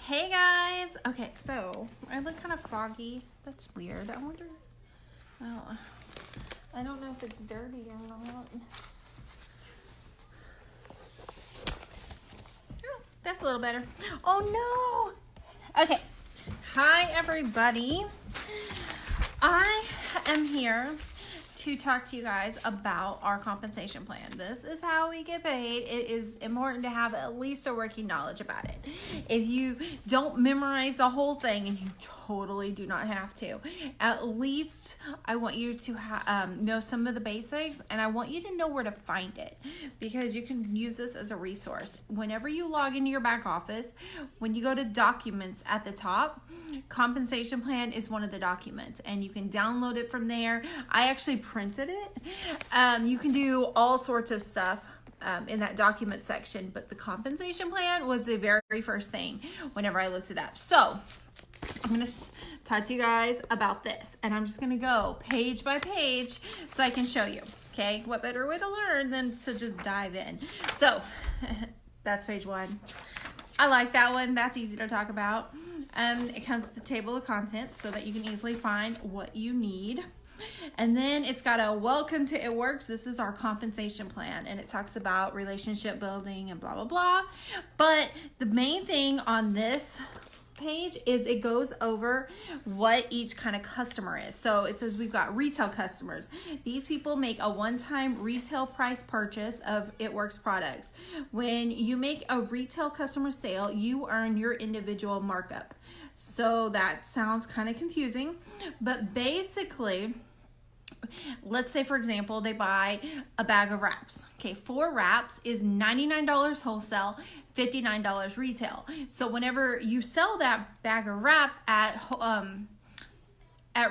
Hey guys. Okay, so I look kind of foggy. That's weird. I wonder. Oh, I don't know if it's dirty or not. Oh, that's a little better. Oh no. Okay. Hi everybody. I am here to talk to you guys about our compensation plan. This is how we get paid. It is important to have at least a working knowledge about it. If you don't memorize the whole thing, and you totally do not have to, at least I want you to know some of the basics, and I want you to know where to find it, because you can use this as a resource. Whenever you log into your back office, when you go to documents at the top, compensation plan is one of the documents, and you can download it from there. I actually printed it. You can do all sorts of stuff in that document section, but the compensation plan was the very first thing whenever I looked it up. So I'm going to talk to you guys about this, and I'm just going to go page by page so I can show you. Okay, what better way to learn than to just dive in? So that's page 1. I like that one. That's easy to talk about. It comes with the table of contents so that you can easily find what you need. And then it's got a welcome to It Works. This is our compensation plan, and it talks about relationship building and blah, blah, blah. But the main thing on this page is it goes over what each kind of customer is. So it says we've got retail customers. These people make a one-time retail price purchase of It Works products. When you make a retail customer sale, you earn your individual markup. So that sounds kind of confusing, but basically, let's say, for example, they buy a bag of wraps. Okay, 4 wraps is $99 wholesale, $59 retail. So whenever you sell that bag of wraps at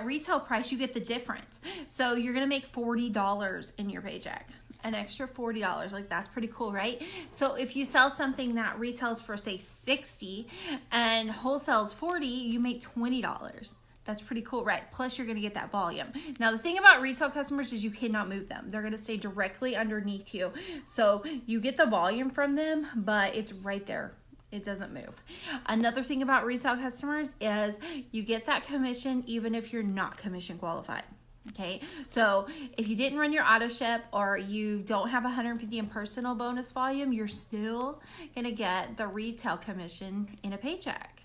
retail price, you get the difference. So you're gonna make $40 in your paycheck, an extra $40. Like, that's pretty cool, right? So if you sell something that retails for, say, $60 and wholesales $40, you make $20. That's pretty cool, right? Plus, you're going to get that volume. Now, the thing about retail customers is you cannot move them. They're going to stay directly underneath you. So you get the volume from them, but it's right there. It doesn't move. Another thing about retail customers is you get that commission even if you're not commission qualified. Okay, so if you didn't run your auto ship or you don't have 150 in personal bonus volume, you're still going to get the retail commission in a paycheck.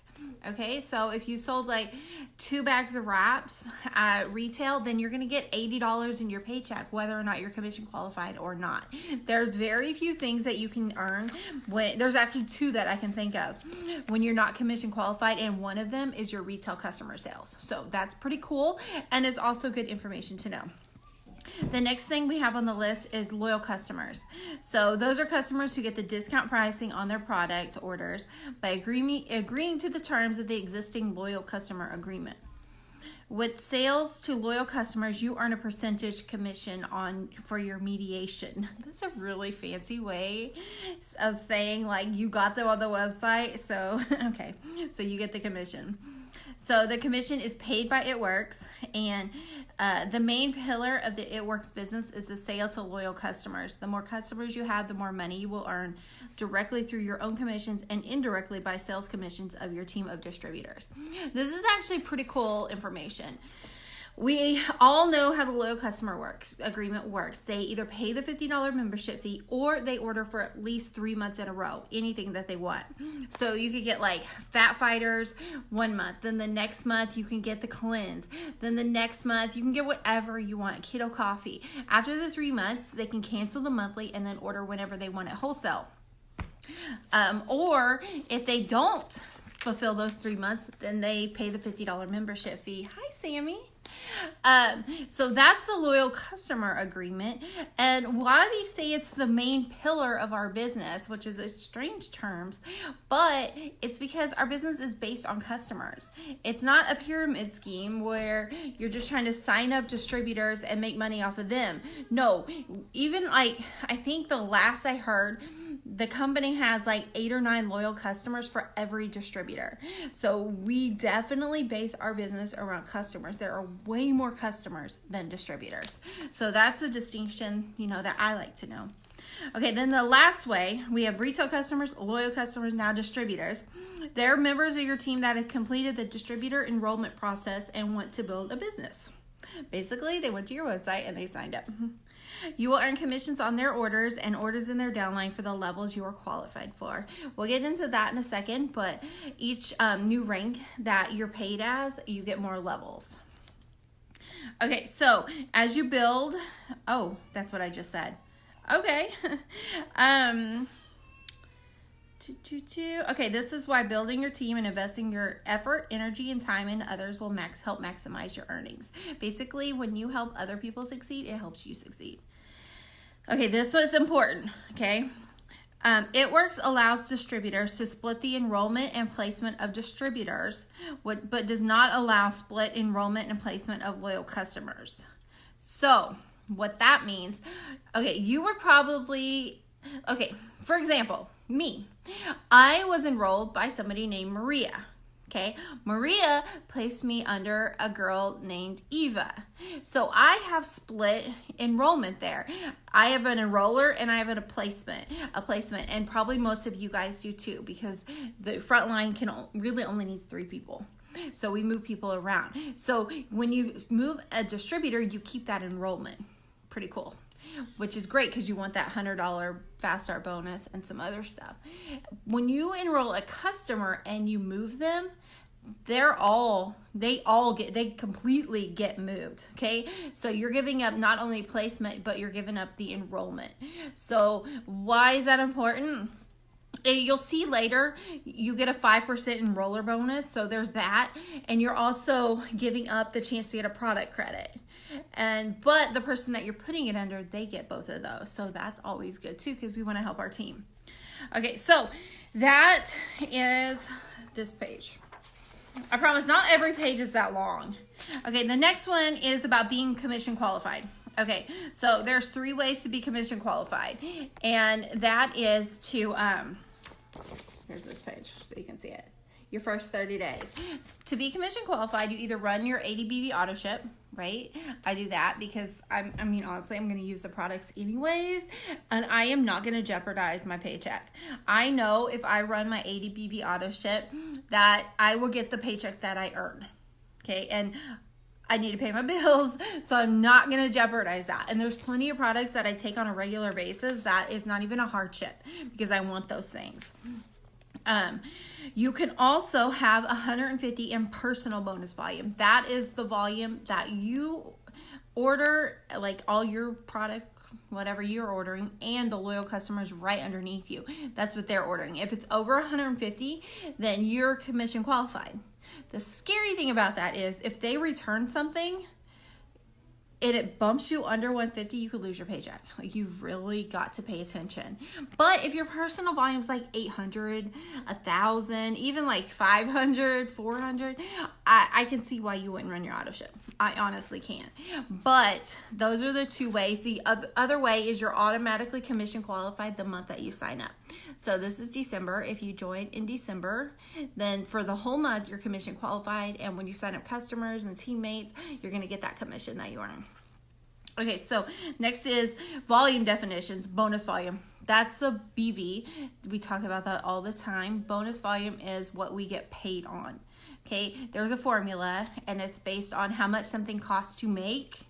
Okay, so if you sold like 2 bags of wraps at retail, then you're going to get $80 in your paycheck, whether or not you're commission qualified or not. There's very few things that you can earn. There's actually 2 that I can think of when you're not commission qualified, and one of them is your retail customer sales. So that's pretty cool, and it's also good information to know. The next thing we have on the list is loyal customers. So those are customers who get the discount pricing on their product orders by agreeing to the terms of the existing loyal customer agreement. With sales to loyal customers, you earn a percentage commission for your mediation. That's a really fancy way of saying, like, you got them on the website. So, okay, so you get the commission. So the commission is paid by It Works, and the main pillar of the It Works business is the sale to loyal customers. The more customers you have, the more money you will earn directly through your own commissions and indirectly by sales commissions of your team of distributors. This is actually pretty cool information. We all know how the loyal customer agreement works. They either pay the $50 membership fee or they order for at least 3 months in a row, anything that they want. So you could get like Fat Fighters 1 month, then the next month you can get the Cleanse, then the next month you can get whatever you want, Keto Coffee. After the 3 months, they can cancel the monthly and then order whenever they want it wholesale. Or if they don't fulfill those 3 months, then they pay the $50 membership fee. Hi, Sammy. So that's the loyal customer agreement, and why they say it's the main pillar of our business, which is a strange terms, but it's because our business is based on customers. It's not a pyramid scheme where you're just trying to sign up distributors and make money off of them. No, even like, I think the last I heard, the company has like 8 or 9 loyal customers for every distributor. So we definitely base our business around customers. There are way more customers than distributors. So that's a distinction, that I like to know. Okay, then the last way, we have retail customers, loyal customers, now distributors. They're members of your team that have completed the distributor enrollment process and want to build a business. Basically, they went to your website and they signed up. You will earn commissions on their orders and orders in their downline for the levels you are qualified for. We'll get into that in a second, but each new rank that you're paid as, you get more levels. Okay, so as you build, oh, that's what I just said. Okay. Okay, this is why building your team and investing your effort, energy, and time in others will help maximize your earnings. Basically, when you help other people succeed, it helps you succeed. Okay, this was important, okay? It allows distributors to split the enrollment and placement of distributors, but does not allow split enrollment and placement of loyal customers. So, what that means, okay, you were probably, okay, for example, me. I was enrolled by somebody named Maria. Okay, Maria placed me under a girl named Eva. So I have split enrollment there. I have an enroller and I have a placement, and probably most of you guys do too, because the front line really only needs 3 people. So we move people around. So when you move a distributor, you keep that enrollment. Pretty cool. Which is great because you want that $100 fast start bonus and some other stuff. When you enroll a customer and you move them, they completely get moved. Okay, so you're giving up not only placement, but you're giving up the enrollment. So why is that important? You'll see later, you get a 5% enroller bonus, so there's that, and you're also giving up the chance to get a product credit. But the person that you're putting it under, they get both of those, so that's always good too, because we want to help our team. Okay, so that is this page. I promise not every page is that long. Okay, the next one is about being commission qualified. Okay, so there's 3 ways to be commission qualified, and that is to here's this page so you can see it. Your first 30 days. To be commission qualified, you either run your ADBV auto ship, right? I do that because I mean, honestly, I'm going to use the products anyways, and I am not going to jeopardize my paycheck. I know if I run my ADBV auto ship that I will get the paycheck that I earn. Okay, and I need to pay my bills, so I'm not going to jeopardize that. And there's plenty of products that I take on a regular basis that is not even a hardship because I want those things. You can also have 150 in personal bonus volume. That is the volume that you order, like all your product, whatever you're ordering, and the loyal customers right underneath you. That's what they're ordering. If it's over 150, then you're commission qualified. The scary thing about that is if they return something and it bumps you under 150, you could lose your paycheck. Like, you've really got to pay attention. But if your personal volume is like 800, 1,000, even like 500, 400, I can see why you wouldn't run your auto ship. I honestly can. But those are the 2 ways. The other way is you're automatically commission qualified the month that you sign up. So this is December. If you join in December, then for the whole month, you're commission qualified. And when you sign up customers and teammates, you're going to get that commission that you earn. Okay, so next is volume definitions, bonus volume. That's the BV. We talk about that all the time. Bonus volume is what we get paid on. Okay, there's a formula, and it's based on how much something costs to make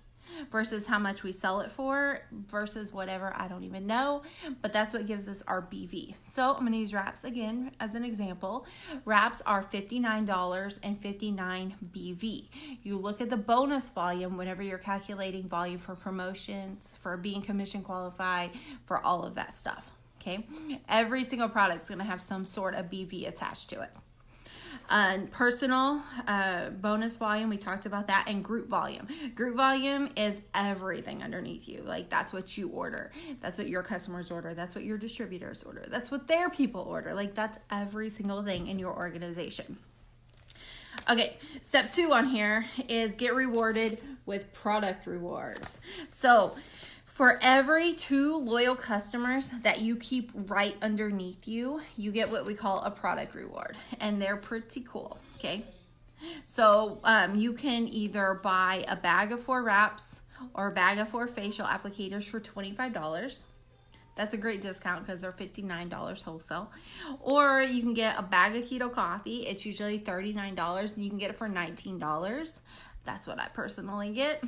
versus how much we sell it for versus whatever, I don't even know, but that's what gives us our BV. So I'm going to use wraps again as an example. Wraps are $59.59 BV. You look at the bonus volume whenever you're calculating volume for promotions, for being commission qualified, for all of that stuff. Okay, every single product is going to have some sort of BV attached to it. Personal bonus volume, we talked about that, and group volume. Group volume is everything underneath you. Like, that's what you order. That's what your customers order. That's what your distributors order. That's what their people order. Like, that's every single thing in your organization. Okay, step 2 on here is get rewarded with product rewards. So for every 2 loyal customers that you keep right underneath you, you get what we call a product reward, and they're pretty cool, okay? So you can either buy a bag of 4 wraps or a bag of 4 facial applicators for $25. That's a great discount because they're $59 wholesale. Or you can get a bag of keto coffee. It's usually $39 and you can get it for $19. That's what I personally get.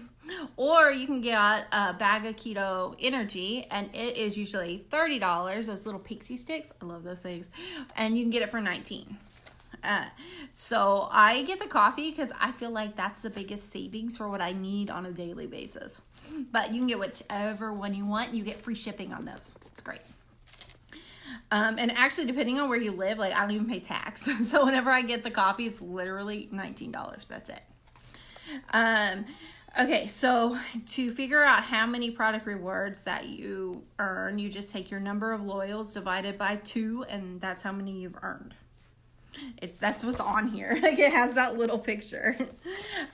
Or you can get a bag of keto energy and it is usually $30. Those little pixie sticks. I love those things. And you can get it for $19. So I get the coffee because I feel like that's the biggest savings for what I need on a daily basis. But you can get whichever one you want. You get free shipping on those. It's great. And actually, depending on where you live, like I don't even pay tax. So whenever I get the coffee, it's literally $19. That's it. Okay, so to figure out how many product rewards that you earn, you just take your number of loyals divided by 2, and that's how many you've earned. That's what's on here. Like it has that little picture.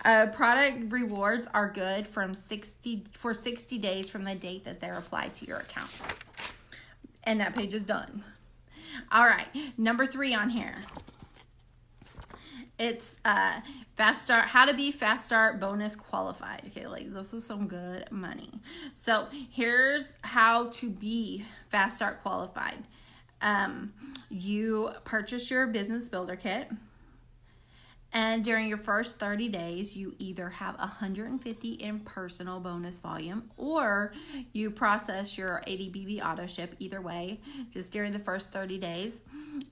Product rewards are good for 60 days from the date that they're applied to your account. And that page is done. All right, number 3 on here. It's fast start, how to be fast start bonus qualified. Okay, like this is some good money. So here's how to be fast start qualified. You purchase your business builder kit, and during your first 30 days, you either have 150 in personal bonus volume, or you process your 80 BV auto ship, either way, just during the first 30 days,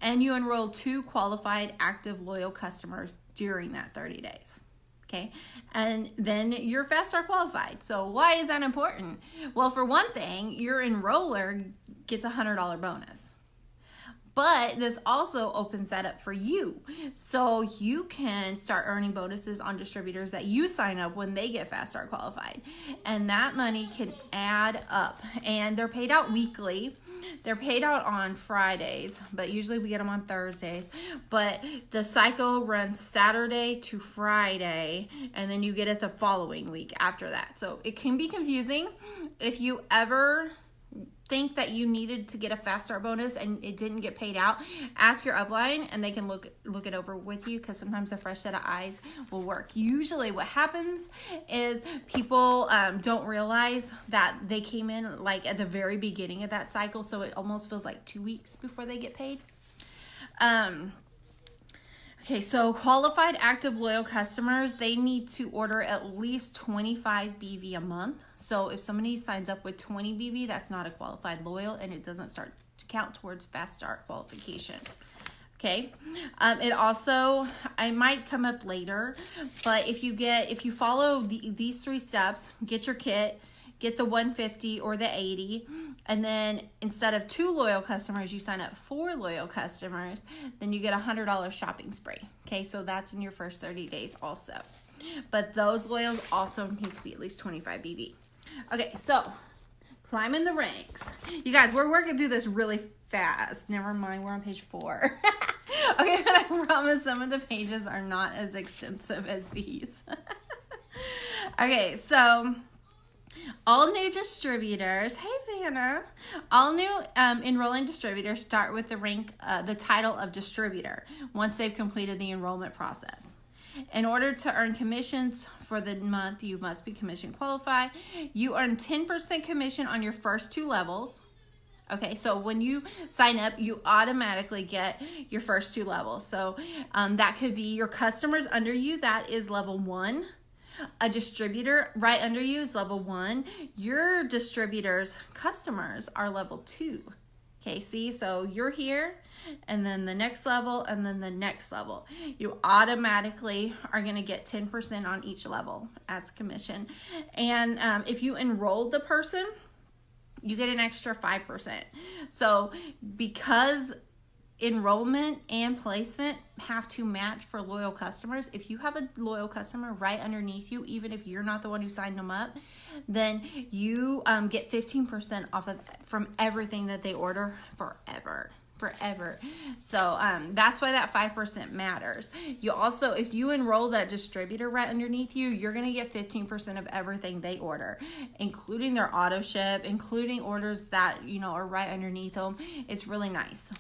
and you enroll 2 qualified active loyal customers during that 30 days. Okay, and then you're fast start qualified. So why is that important? Well, for one thing, your enroller gets a $100 bonus. But this also opens that up for you. So you can start earning bonuses on distributors that you sign up when they get fast start qualified. And that money can add up. And they're paid out weekly. They're paid out on Fridays, but usually we get them on Thursdays. But the cycle runs Saturday to Friday, and then you get it the following week after that. So it can be confusing. If you ever think that you needed to get a fast start bonus and it didn't get paid out, ask your upline and they can look it over with you, because sometimes a fresh set of eyes will work. Usually what happens is people don't realize that they came in like at the very beginning of that cycle, so it almost feels like 2 weeks before they get paid. Okay, so qualified active loyal customers, they need to order at least 25 BV a month. So if somebody signs up with 20 BV, that's not a qualified loyal, and it doesn't start to count towards fast start qualification. Okay, it also, I might come up later, but if you follow these 3 steps, get your kit, get the 150 or the 80, and then instead of 2 loyal customers, you sign up 4 loyal customers, then you get a $100 shopping spree. Okay, so that's in your first 30 days also. But those loyals also need to be at least 25 BV. Okay, so climbing the ranks. You guys, we're working through this really fast. Never mind, we're on page 4. Okay, but I promise some of the pages are not as extensive as these. Okay, so all new distributors, hey Vanna, all new enrolling distributors start with the rank, the title of distributor once they've completed the enrollment process. In order to earn commissions for the month, you must be commission qualified. You earn 10% commission on your first 2 levels. Okay, so when you sign up, you automatically get your first 2 levels. So that could be your customers under you, that is level 1. A distributor right under you is level 1. Your distributor's customers are level 2. Okay, see, so you're here, and then the next level, and then the next level. You automatically are going to get 10% on each level as commission. And if you enroll the person, you get an extra 5%. So because enrollment and placement have to match for loyal customers, if you have a loyal customer right underneath you, even if you're not the one who signed them up, then you get 15% off of from everything that they order forever. So that's why that 5% matters. You also, if you enroll that distributor right underneath you, you're going to get 15% of everything they order, including their auto ship, including orders that, you know, are right underneath them. It's really nice.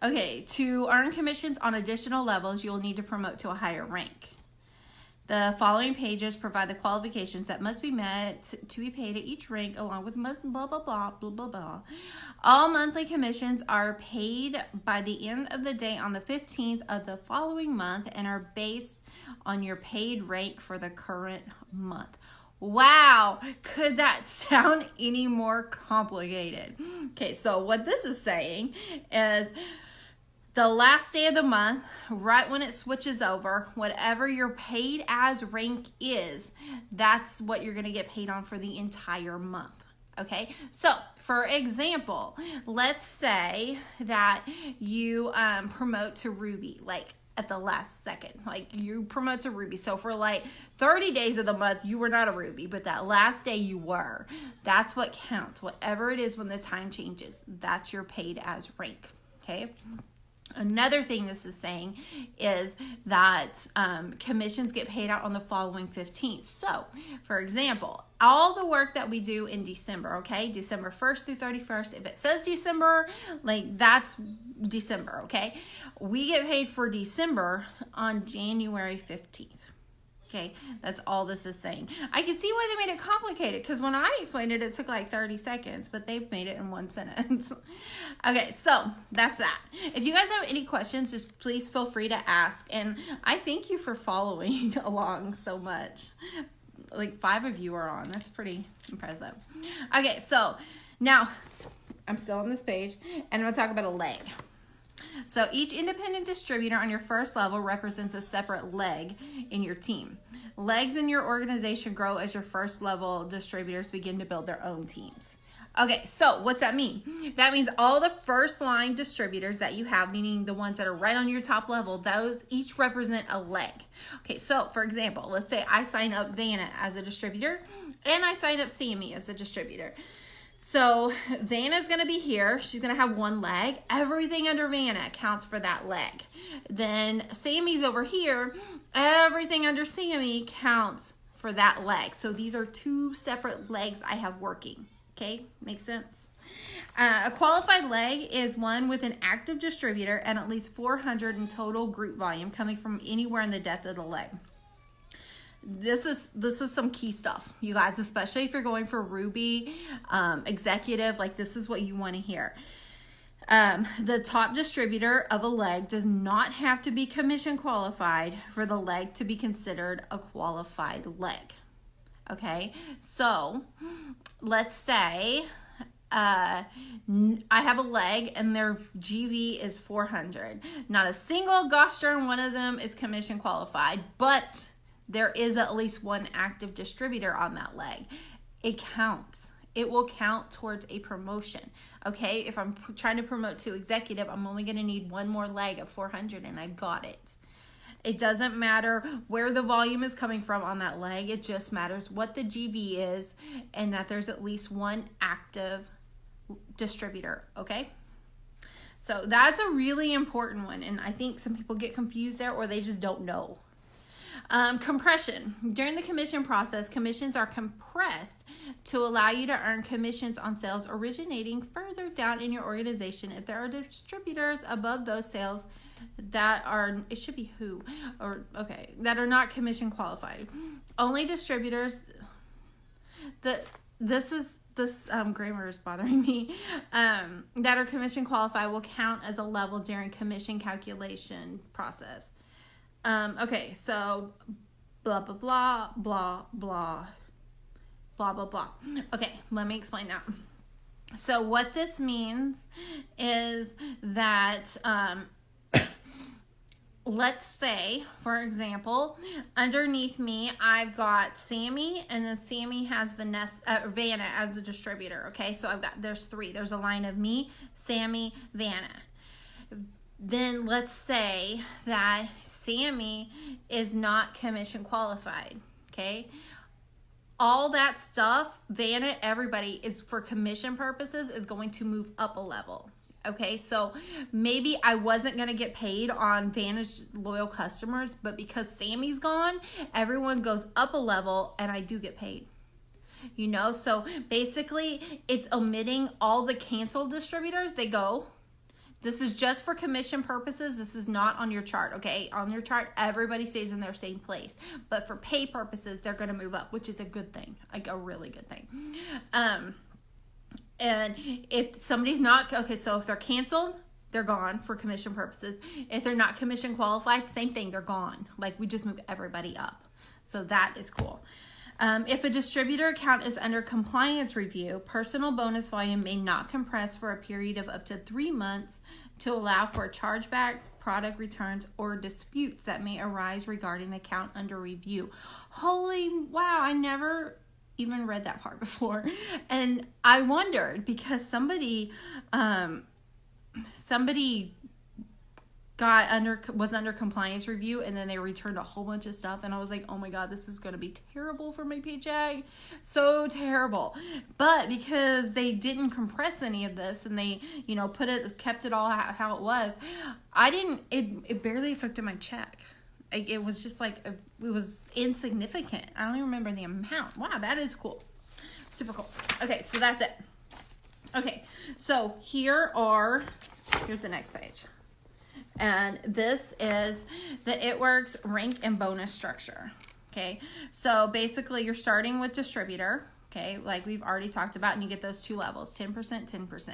Okay, to earn commissions on additional levels, you'll need to promote to a higher rank. The following pages provide the qualifications that must be met to be paid at each rank, along with blah, blah, blah, blah, blah, blah. All monthly commissions are paid by the end of the day on the 15th of the following month and are based on your paid rank for the current month. Wow, could that sound any more complicated? Okay, so what this is saying is the last day of the month, right when it switches over, whatever your paid as rank is, that's what you're going to get paid on for the entire month. Okay, so for example, let's say that you promote to Ruby, like at the last second, like you promote to Ruby. So for like 30 days of the month, you were not a Ruby, but that last day you were. That's what counts. Whatever it is when the time changes, that's your paid as rank. Okay. Another thing this is saying is that commissions get paid out on the following 15th. So, for example, all the work that we do in December, okay, December 1st through 31st, if it says December, like that's December, okay? We get paid for December on January 15th. Okay, that's all this is saying. I can see why they made it complicated, because when I explained it, it took like 30 seconds, but they've made it in one sentence. Okay, so that's that. If you guys have any questions, just please feel free to ask. And I thank you for following along so much. Like 5 of you are on. That's pretty impressive. Okay, so now I'm still on this page, and I'm going to talk about a leg. So each independent distributor on your first level represents a separate leg in your team. Legs in your organization grow as your first level distributors begin to build their own teams. Okay, so what's that mean? That means all the first line distributors that you have, meaning the ones that are right on your top level, those each represent a leg. Okay, so for example, let's say I sign up Vanna as a distributor and I sign up Sammy as a distributor. So Vanna's going to be here. She's going to have one leg. Everything under Vanna counts for that leg. Then Sammy's over here. Everything under Sammy counts for that leg. So these are 2 separate legs I have working. Okay, makes sense? A qualified leg is one with an active distributor and at least 400 in total group volume coming from anywhere in the depth of the leg. This is some key stuff, you guys, especially if you're going for Ruby executive. Like, this is what you want to hear. The top distributor of a leg does not have to be commission qualified for the leg to be considered a qualified leg. Okay, so let's say I have a leg and their GV is 400. Not a single gosh darn one of them is commission qualified, but there is at least one active distributor on that leg. It counts. It will count towards a promotion. Okay, if I'm trying to promote to executive, I'm only going to need one more leg of 400 and I got it. It doesn't matter where the volume is coming from on that leg. It just matters what the GV is and that there's at least one active distributor. Okay, so that's a really important one, and I think some people get confused there or they just don't know. Compression. During the commission process, commissions are compressed to allow you to earn commissions on sales originating further down in your organization. If there are distributors above those sales that are, it should be who, or okay, that are not commission qualified. Only distributors this grammar is bothering me, that are commission qualified will count as a level during commission calculation process. Okay, so blah, blah, blah, blah, blah, blah, blah, blah. Okay, let me explain that. So what this means is that, let's say, for example, underneath me, I've got Sammy, and then Sammy has Vanna as a distributor. Okay, so there's 3. There's a line of me, Sammy, Vanna. Then let's say that Sammy is not commission qualified. Okay, all that stuff, Vanna, everybody is for commission purposes is going to move up a level. Okay, so maybe I wasn't going to get paid on Vanna's loyal customers, but because Sammy's gone, everyone goes up a level and I do get paid. You know, so basically it's omitting all the canceled distributors. They go This is just for commission purposes. This is not on your chart, okay? On your chart, everybody stays in their same place. But for pay purposes, they're going to move up, which is a good thing, like a really good thing. And if somebody's not, okay, so if they're canceled, they're gone for commission purposes. If they're not commission qualified, same thing, they're gone. Like we just move everybody up. So that is cool. If a distributor account is under compliance review, personal bonus volume may not compress for a period of up to 3 months to allow for chargebacks, product returns, or disputes that may arise regarding the account under review. Holy wow, I never even read that part before. And I wondered because somebody was under compliance review, and then they returned a whole bunch of stuff, and I was like, oh my god, this is going to be terrible for my paycheck. So terrible. But because they didn't compress any of this, and they, you know, kept it all how it was, it barely affected my check. It was just like, it was insignificant. I don't even remember the amount. Wow, that is cool. Super cool. Okay, so that's it. Okay, so here's the next page. And this is the It Works rank and bonus structure. Okay, so basically you're starting with distributor. Okay, like we've already talked about, and you get those 2 levels, 10%, 10%.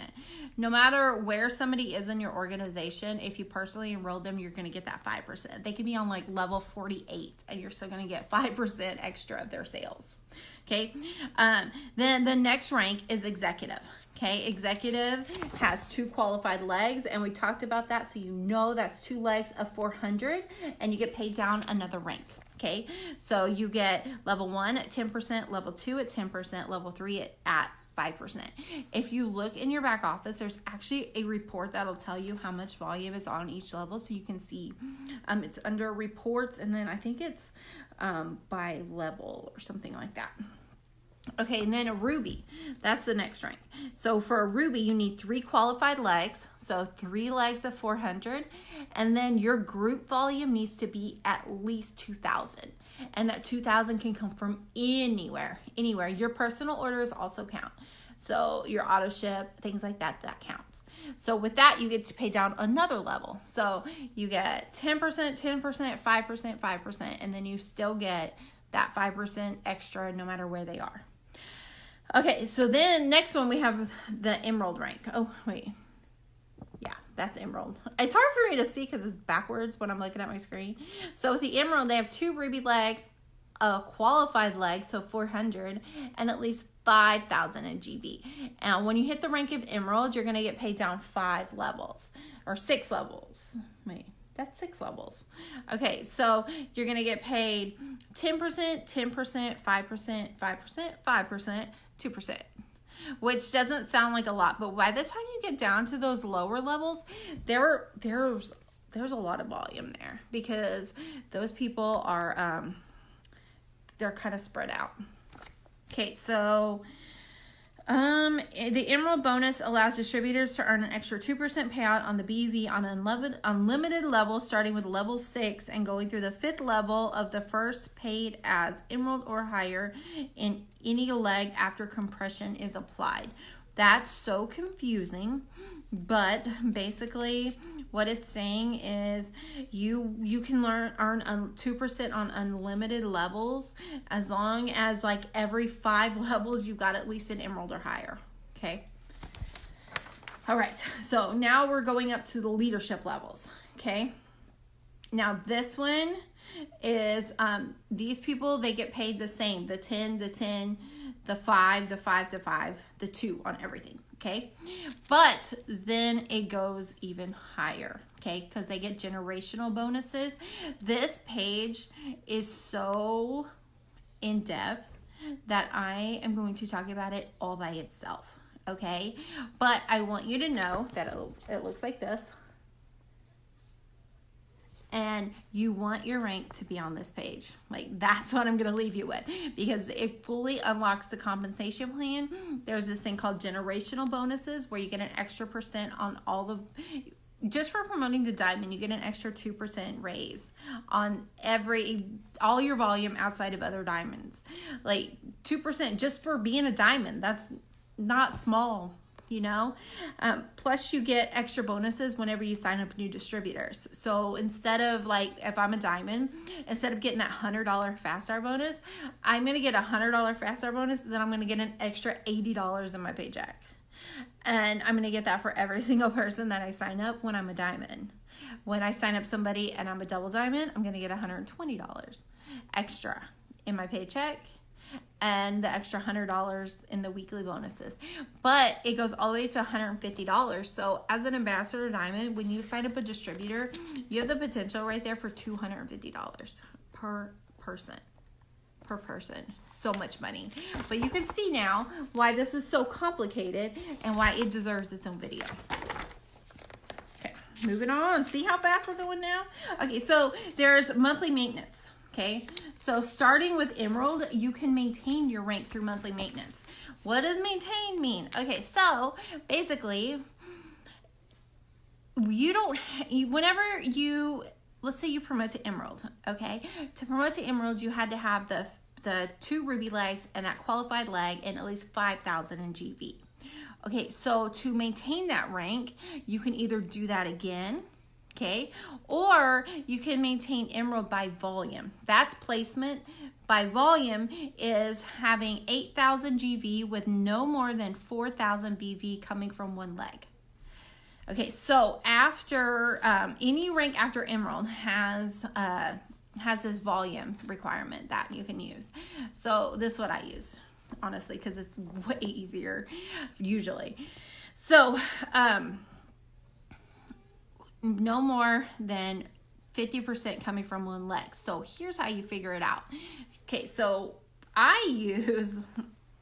No matter where somebody is in your organization, if you personally enrolled them, you're going to get that 5%. They could be on like level 48, and you're still going to get 5% extra of their sales. Okay, then the next rank is executive. Okay, executive has 2 qualified legs, and we talked about that, so you know that's 2 legs of 400, and you get paid down another rank. Okay, so you get level 1 at 10%, level 2 at 10%, level 3 at 5%. If you look in your back office, there's actually a report that'll tell you how much volume is on each level, so you can see. It's under reports, and then I think it's by level or something like that. Okay, and then a Ruby, that's the next rank. So for a Ruby, you need 3 qualified legs, so 3 legs of 400, and then your group volume needs to be at least 2,000, and that 2,000 can come from anywhere. Your personal orders also count, so your auto ship, things like that counts. So with that, you get to pay down another level. So you get 10%, 10%, 5%, 5%, and then you still get that 5% extra no matter where they are. Okay, so then next one we have the emerald rank. Oh, wait. Yeah, that's emerald. It's hard for me to see because it's backwards when I'm looking at my screen. So with the emerald, they have 2 Ruby legs, a qualified leg, so 400, and at least 5,000 in GB. And when you hit the rank of emerald, you're going to get paid down 5 levels, or 6 levels. Wait. That's 6 levels. Okay, so you're going to get paid 10%, 10%, 5%, 5%, 5%, 2%, which doesn't sound like a lot, but by the time you get down to those lower levels, there's a lot of volume there because those people are, they're kind of spread out. Okay, so the Emerald bonus allows distributors to earn an extra 2% payout on the BEV on unlimited levels, starting with level 6 and going through the 5th level of the first paid as Emerald or higher in any leg after compression is applied. That's so confusing, but basically what it's saying is you can earn 2% on unlimited levels as long as like every 5 levels you've got at least an emerald or higher. Okay. All right. So now we're going up to the leadership levels. Okay. Now this one is these people, they get paid the same, the 10, the 10, the 5, the 5, the 5, the 2 on everything. Okay, but then it goes even higher, okay, because they get generational bonuses. This page is so in depth that I am going to talk about it all by itself, okay? But I want you to know that it looks like this. And you want your rank to be on this page. Like, that's what I'm going to leave you with, because it fully unlocks the compensation plan. There's this thing called generational bonuses where you get an extra % on all the, just for promoting the diamond, you get an extra 2% raise on all your volume outside of other diamonds. Like 2% just for being a diamond. That's not small you know. Plus you get extra bonuses whenever you sign up new distributors. So instead of, like, if I'm a diamond, instead of getting that $100 fast start bonus, I'm going to get a $100 fast start bonus, then I'm going to get an extra $80 in my paycheck. And I'm going to get that for every single person that I sign up when I'm a diamond. When I sign up somebody and I'm a double diamond, I'm going to get $120 extra in my paycheck, and the extra $100 in the weekly bonuses. But it goes all the way to $150. So as an ambassador diamond, when you sign up a distributor, you have the potential right there for $250 per person. So much money. But you can see now why this is so complicated and why it deserves its own video. Okay, moving on. See how fast we're going now? Okay, so there's monthly maintenance. Okay, so starting with Emerald, you can maintain your rank through monthly maintenance. What does maintain mean? Okay, so basically, whenever you, let's say you promote to Emerald, okay? To promote to Emerald, you had to have the 2 ruby legs and that qualified leg and at least 5,000 in GV. Okay, so to maintain that rank, you can either do that again, okay, or you can maintain Emerald by volume. That's placement. By volume is having 8,000 GV with no more than 4,000 BV coming from one leg. Okay, so after any rank after Emerald has this volume requirement that you can use. So this is what I use, honestly, because it's way easier usually. So no more than 50% coming from one leg. So here's how you figure it out. Okay, so I use,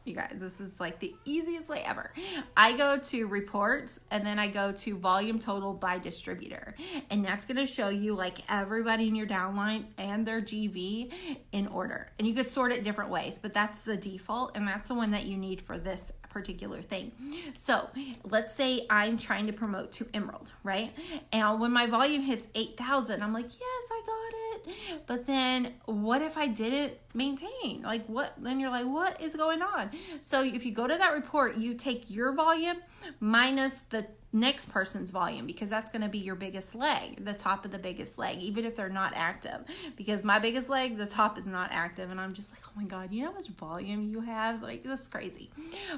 you guys, this is like the easiest way ever. I go to reports and then I go to volume total by distributor. And that's going to show you like everybody in your downline and their GV in order. And you could sort it different ways, but that's the default and that's the one that you need for this particular thing. So let's say I'm trying to promote to Emerald, right? And when my volume hits 8,000, I'm like, yes, I got it. But then what if I didn't maintain? Like what? Then you're like, what is going on? So if you go to that report, you take your volume minus the next person's volume, because that's going to be your biggest leg, the top of the biggest leg, even if they're not active. Because my biggest leg, the top is not active, and I'm just like, oh my god, you know how much volume you have? Like, that's crazy.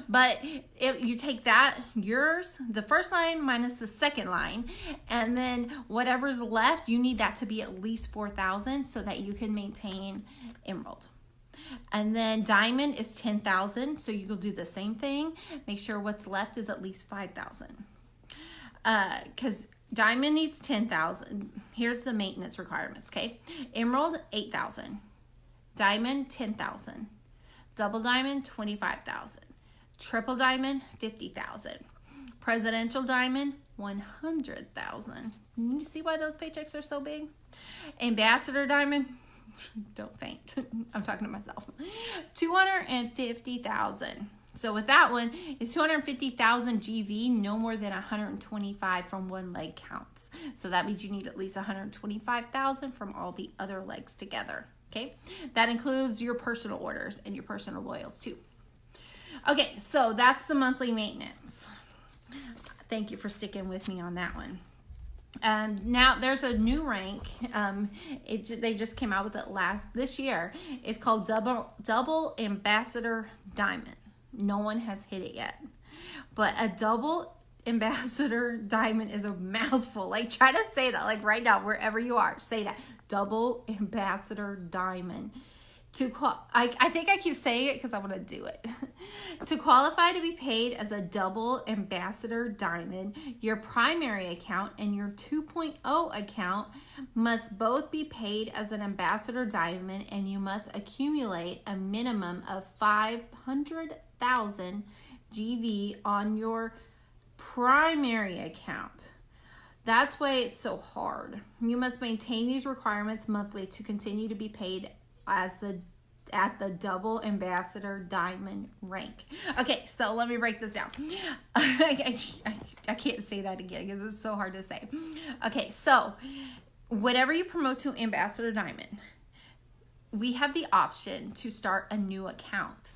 But if you take that, yours, the first line minus the second line, and then whatever's left, you need that to be at least 4,000 so that you can maintain Emerald. And then diamond is 10,000, so you'll do the same thing. Make sure what's left is at least 5,000. Because diamond needs 10,000. Here's the maintenance requirements, okay? Emerald, 8,000. Diamond, 10,000. Double diamond, 25,000. Triple diamond, 50,000. Presidential diamond, 100,000. You see why those paychecks are so big? Ambassador diamond, don't faint. I'm talking to myself. 250,000. So with that one, it's 250,000 GV, no more than 125 from one leg counts. So that means you need at least 125,000 from all the other legs together. Okay, that includes your personal orders and your personal loyals too. Okay, so that's the monthly maintenance. Thank you for sticking with me on that one. Now there's a new rank. They just came out with it this year. It's called double ambassador diamond. No one has hit it yet, but a double ambassador diamond is a mouthful. Like, try to say that, like right now, wherever you are, say that. Double ambassador diamond. I think I keep saying it because I want to do it. To qualify to be paid as a double ambassador diamond, your primary account and your 2.0 account must both be paid as an ambassador diamond, and you must accumulate a minimum of 500,000 GV on your primary account. That's why it's so hard. You must maintain these requirements monthly to continue to be paid at the double ambassador diamond rank. Okay, so let me break this down. I can't say that again because it's so hard to say. Okay, so whenever you promote to ambassador diamond, we have the option to start a new account.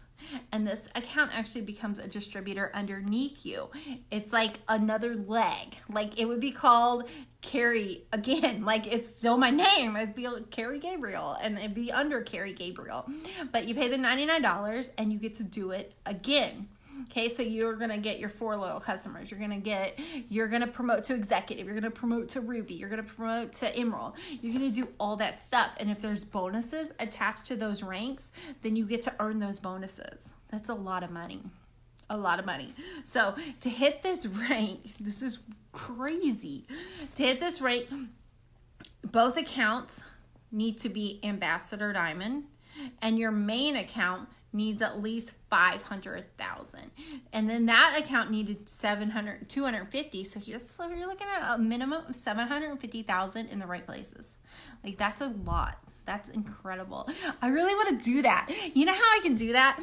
And this account actually becomes a distributor underneath you. It's like another leg. Like it would be called Carrie again. Like it's still my name. It'd be Carrie Gabriel and it'd be under Carrie Gabriel. But you pay the $99 and you get to do it again. Okay, so you're going to get your 4 loyal customers. You're going to promote to executive. You're going to promote to Ruby. You're going to promote to Emerald. You're going to do all that stuff. And if there's bonuses attached to those ranks, then you get to earn those bonuses. That's a lot of money. A lot of money. So to hit this rank, this is crazy. To hit this rank, both accounts need to be Ambassador Diamond, and your main account needs at least 500,000, and then that account needed 250. So you're looking at a minimum of 750,000 in the right places. Like that's a lot. That's incredible. I really want to do that. You know how I can do that?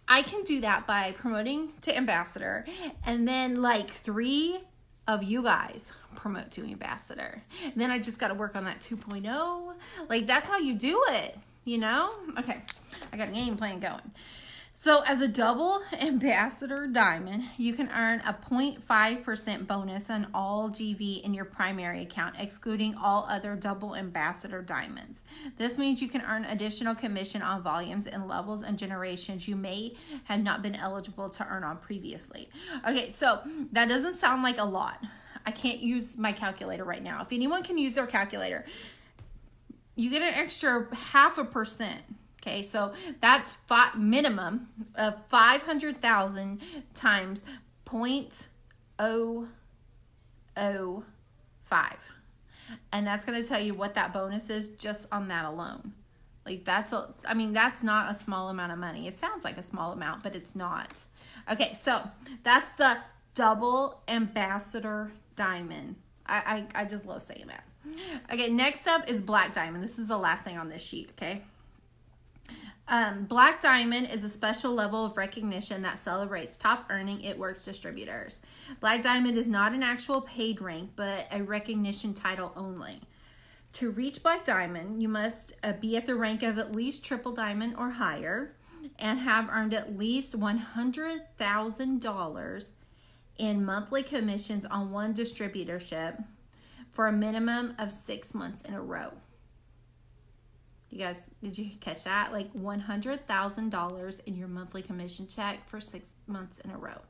I can do that by promoting to ambassador, and then like 3 of you guys promote to ambassador. And then I just got to work on that 2.0. Like that's how you do it. You know? Okay, I got a game plan going. So as a double ambassador diamond, you can earn a 0.5% bonus on all GV in your primary account, excluding all other double ambassador diamonds. This means you can earn additional commission on volumes and levels and generations you may have not been eligible to earn on previously. Okay, so that doesn't sound like a lot. I can't use my calculator right now. If anyone can use their calculator, you get an extra 0.5%. Okay, so that's minimum of 500,000 times 0.005. And that's going to tell you what that bonus is just on that alone. Like that's not a small amount of money. It sounds like a small amount, but it's not. Okay, so that's the double ambassador diamond. I just love saying that. Okay, next up is black diamond. This is the last thing on this sheet, okay? Black diamond is a special level of recognition that celebrates top earning It Works distributors. Black diamond is not an actual paid rank, but a recognition title only. To reach black diamond, you must be at the rank of at least triple diamond or higher and have earned at least $100,000 in monthly commissions on one distributorship for a minimum of 6 months in a row. You guys, did you catch that? Like $100,000 in your monthly commission check for 6 months in a row.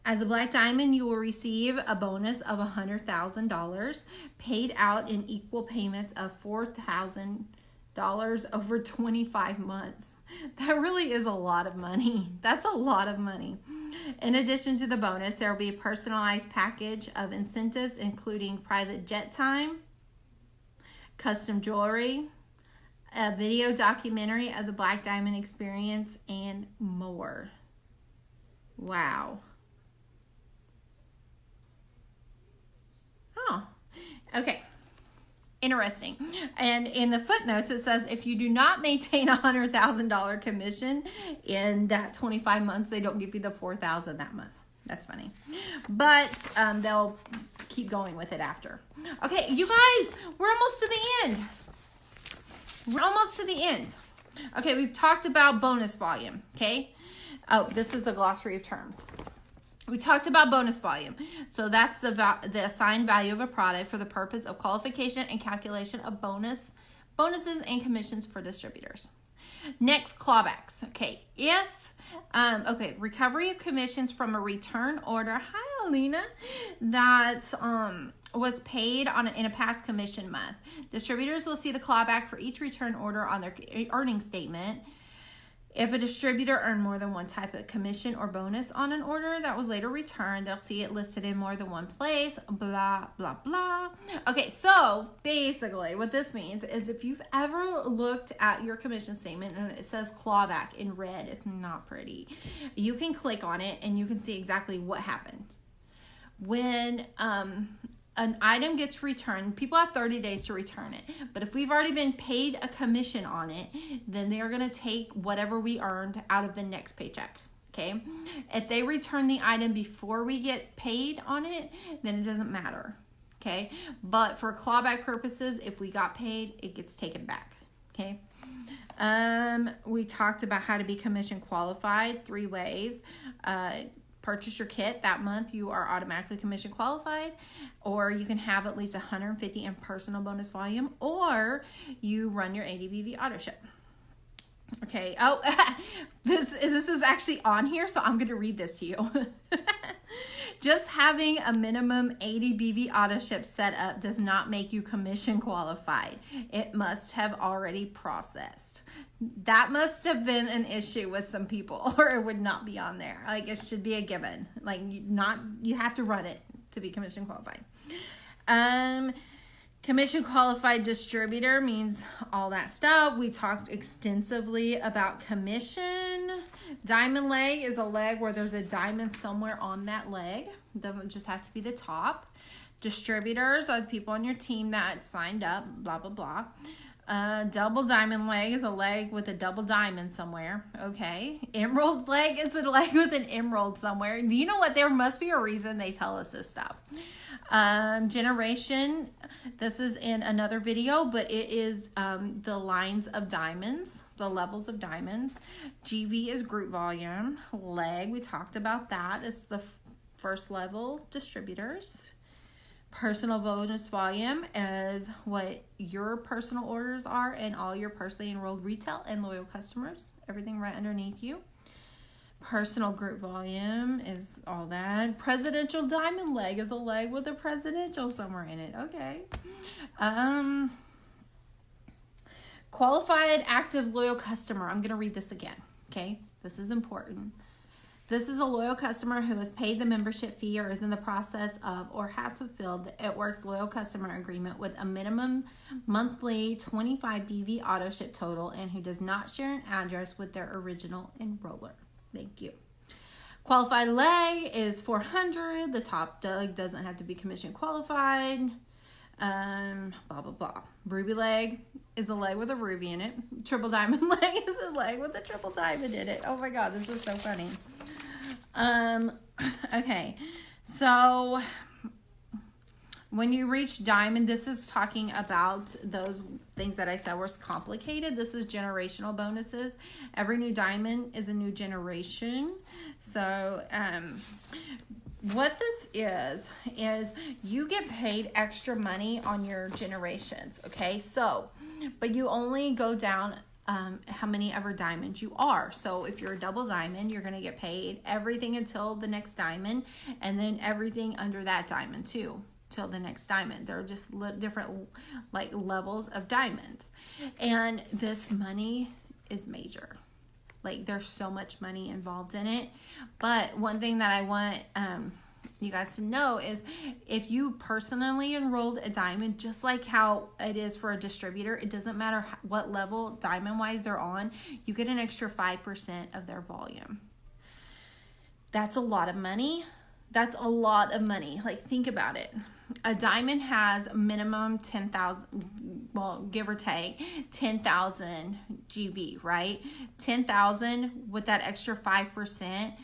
As a black diamond, you will receive a bonus of $100,000 paid out in equal payments of $4,000 over 25 months. That really is a lot of money. That's a lot of money. In addition to the bonus, there will be a personalized package of incentives, including private jet time, custom jewelry, a video documentary of the Black Diamond experience, and more. Wow. Oh, okay. Interesting. And in the footnotes, it says if you do not maintain a $100,000 commission in that 25 months, they don't give you the $4,000 that month. That's funny. But they'll keep going with it after. Okay, you guys, we're almost to the end. We're almost to the end. Okay, we've talked about bonus volume, okay? Oh, this is the glossary of terms. We talked about bonus volume. So that's the assigned value of a product for the purpose of qualification and calculation of bonuses and commissions for distributors. Next, clawbacks. Okay, recovery of commissions from a return order. Hi, Alina. That was paid in a past commission month. Distributors will see the clawback for each return order on their earnings statement. If a distributor earned more than one type of commission or bonus on an order that was later returned, they'll see it listed in more than one place, blah, blah, blah. Okay, so basically what this means is if you've ever looked at your commission statement and it says clawback in red, it's not pretty. You can click on it and you can see exactly what happened. When an item gets returned, people have 30 days to return it. But if we've already been paid a commission on it, then they're going to take whatever we earned out of the next paycheck. Okay? If they return the item before we get paid on it, then it doesn't matter. Okay? But for clawback purposes, if we got paid, it gets taken back. Okay? We talked about how to be commission qualified 3 ways. Purchase your kit that month, you are automatically commission qualified, or you can have at least 150 in personal bonus volume, or you run your ADBV auto ship. Okay. Oh, this is actually on here, so I'm going to read this to you. Just having a minimum ADBV auto ship set up does not make you commission qualified. It must have already processed. That must have been an issue with some people, or it would not be on there. Like, it should be a given. Like, you have to run it to be commission qualified. Commission qualified distributor means all that stuff. We talked extensively about commission. Diamond leg is a leg where there's a diamond somewhere on that leg. It doesn't just have to be the top. Distributors are the people on your team that signed up, blah, blah, blah. Double diamond leg is a leg with a double diamond somewhere. Okay. Emerald leg is a leg with an emerald somewhere. You know what? There must be a reason they tell us this stuff. Generation, this is in another video, but it is the lines of diamonds, the levels of diamonds. GV is group volume. Leg, we talked about that. It's the first level distributors. Personal bonus volume is what your personal orders are and all your personally enrolled retail and loyal customers, everything right underneath you. Personal group volume is all that. Presidential diamond leg is a leg with a presidential somewhere in it. Okay. Qualified active loyal customer. I'm going to read this again. Okay. This is important. This is a loyal customer who has paid the membership fee or is in the process of or has fulfilled the It Works loyal customer agreement with a minimum monthly 25 BV auto ship total and who does not share an address with their original enroller. Thank you. Qualified leg is 400. The top leg doesn't have to be commission qualified. Blah, blah, blah. Ruby leg is a leg with a ruby in it. Triple diamond leg is a leg with a triple diamond in it. Oh my God, this is so funny. Okay, so when you reach diamond, this is talking about those things that I said were complicated. This is generational bonuses. Every new diamond is a new generation. So what this is you get paid extra money on your generations, okay? So, but you only go down how many ever diamonds you are. So if you're a double diamond, you're going to get paid everything until the next diamond, and then everything under that diamond too till the next diamond. There are just different like levels of diamonds, and this money is major. Like, there's so much money involved in it. But one thing that I want you guys to know is if you personally enrolled a diamond, just like how it is for a distributor, it doesn't matter what level diamond wise they're on, you get an extra 5% of their volume. That's a lot of money. That's a lot of money. Like, think about it. A diamond has minimum 10,000, well, give or take 10,000 GV, right? 10,000 with that extra 5%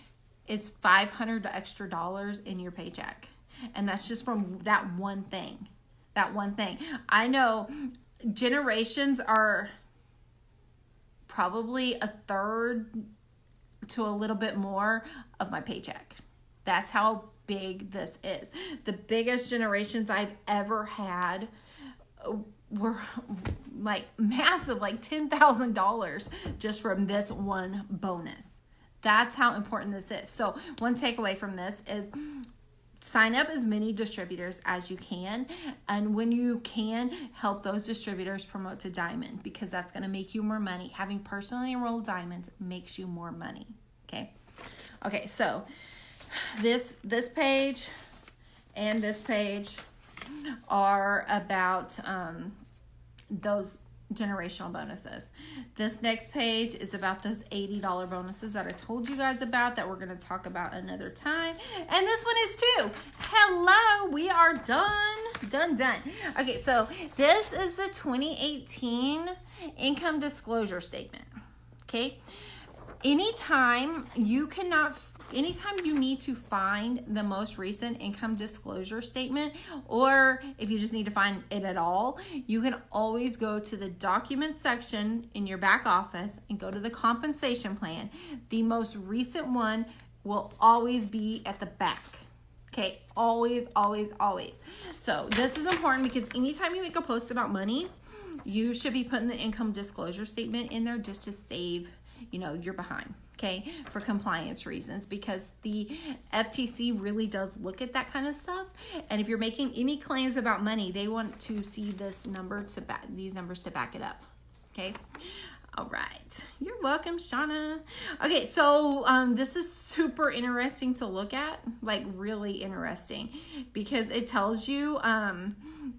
is $500 extra dollars in your paycheck. And that's just from that one thing. That one thing. I know generations are probably a third to a little bit more of my paycheck. That's how big this is. The biggest generations I've ever had were like massive, like $10,000 just from this one bonus. That's how important this is. So one takeaway from this is sign up as many distributors as you can. And when you can, help those distributors promote to diamond, because that's going to make you more money. Having personally enrolled diamonds makes you more money. Okay. Okay. So this page and this page are about those generational bonuses. This next page is about those $80 bonuses that I told you guys about that we're going to talk about another time. And this one is too. Hello, we are done. Okay, so this is the 2018 income disclosure statement. Okay. Anytime you cannot anytime you need to find the most recent income disclosure statement, or if you just need to find it at all, you can always go to the document section in your back office and go to the compensation plan. The most recent one will always be at the back. Okay, always, always, always. So this is important because anytime you make a post about money, you should be putting the income disclosure statement in there just to save, you know, you're behind, okay, for compliance reasons, because the FTC really does look at that kind of stuff. And if you're making any claims about money, they want to see this number to back, these numbers to back it up, okay? All right, you're welcome, Shauna. Okay, so this is super interesting to look at, like really interesting, because it tells you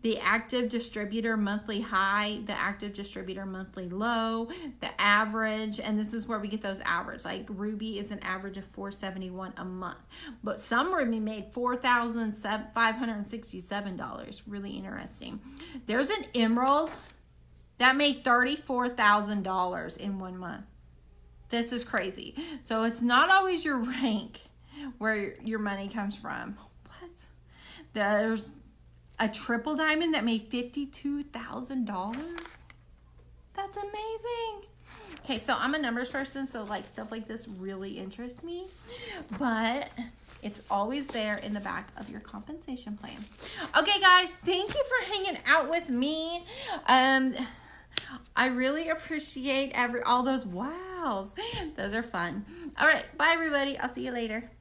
the active distributor monthly high, the active distributor monthly low, the average, and this is where we get those average. Like Ruby is an average of $471 a month, but some Ruby made $4,567. Really interesting. There's an Emerald that made $34,000 in 1 month. This is crazy. So it's not always your rank where your money comes from. What? There's a triple diamond that made $52,000. That's amazing. Okay, so I'm a numbers person, so like stuff like this really interests me, but it's always there in the back of your compensation plan. Okay, guys, thank you for hanging out with me. I really appreciate all those wows. Those are fun. All right, bye everybody. I'll see you later.